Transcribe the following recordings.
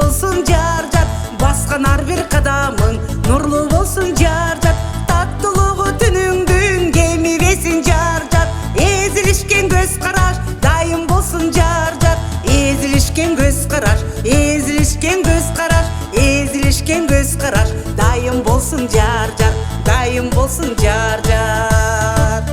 болсун жар жар, баскан ар бир кадамың нурлуу болсун жар жар, таттуулугу түнүңдүн кемибесин жар жар, эзилишкен көз караш дайым болсун жар жар, эзилишкен көз караш, эзилишкен көз караш, эзилишкен көз караш дайым болсун жар жар, дайым болсун жар жар.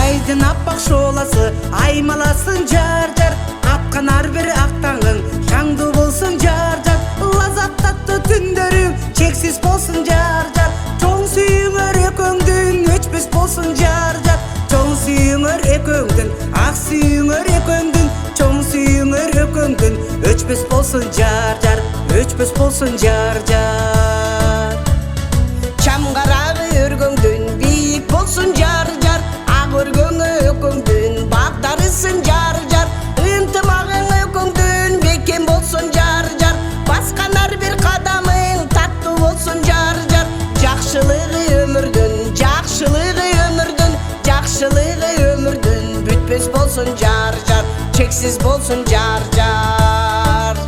Айдын аппак шооласы аймаласын жар жар, аткан ар бир актаңың шаңдуу болсун жар жар, лаззат таттуу түндөрүң чексиз болсун жар жар, чоң сүйүүңөр экөөңдүн өчпөс болсун жар жар, чоң сүйүүңөр экөөңдүн, ак сүйүүңөр экөөңдүн, чоң сүйүүңөр экөөңдүн өчпөс болсун жар жар, өчпөс болсун жар жар. Чам карагы өргөңдүн бийик болсун жар жар, ак өргөңү экөөңдүн бактарысын жар жар, ынтымагың экөөңдүн бекем болсун жар жар, баскан ар бир кадамың таттуу болсун жар жар, жакшылыгы өмүрдүн, жакшылыгы өмүрдүн, жакшылыгы өмүрдүн бүтпөс болсун жар жар, чексиз болсун жар жар.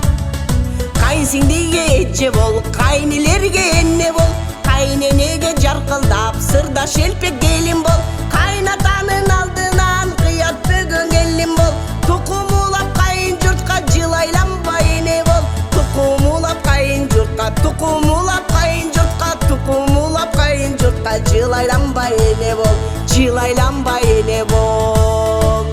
Кайынсиңдиге эже бол, кайнелерге эне бол, кайненеге жаркылдап сырда шелпек келин бол, кайнатанын алдынан кыят бөгөн келин бол, тукумулап кайын журтка жылайланбай эне бол, тукумулап кайын журтка, тукумулап кайын журтка, тукумулап кайын журтка жылайланбай эне бол, жылайланбай эне бол.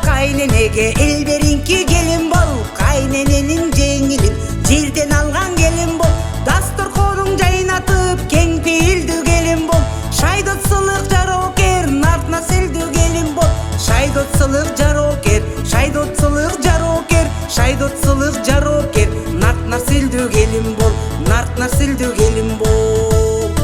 Кайненеге эл беринки келин бол, кайнененин жеңилин жерден алган келин бол, дасторконуң жайнатып кең пейилдүү келин бол, шайдотсулук жароокер нартына селдүү келин бол, шайдотсулук жароокер, шайдотсулук жароокер, шайдотсулук жароокер нартына селдүү келин бол, нартына селдүү келин бол.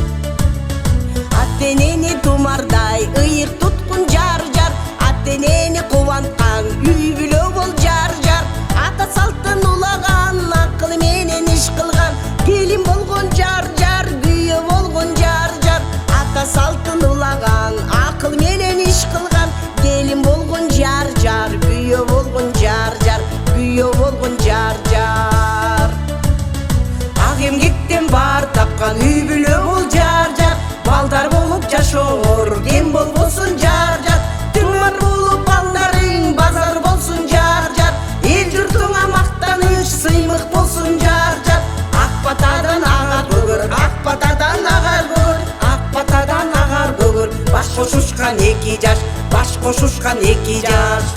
Ат-энени тумардай ыйык туткун жар жар, ат-энени кубанткан үй бүлө бол жар жар, ата салттын улаган акыл менен иш кылган келин болгон жар жар, күйөө болгон жар жар, ата салттын улаган акыл менен иш кылган келин болгон жар жар, күйөө болгон жар жар, күйөө болгон жар жар. Ак эмгектен баар тапкан үй бүлө бол жар жар, балдар болуп жашоор кем болбосун жар жар, тумар болуп балдарың базар болсун жар жар, эл журтуңа мактаныч сыймык болсун жар жар, ак батадан агар көгөр, ак батадан агар көгөр, ак батадан агар көгөр, баш кошушкан эки жаш, баш кошушкан эки жаш.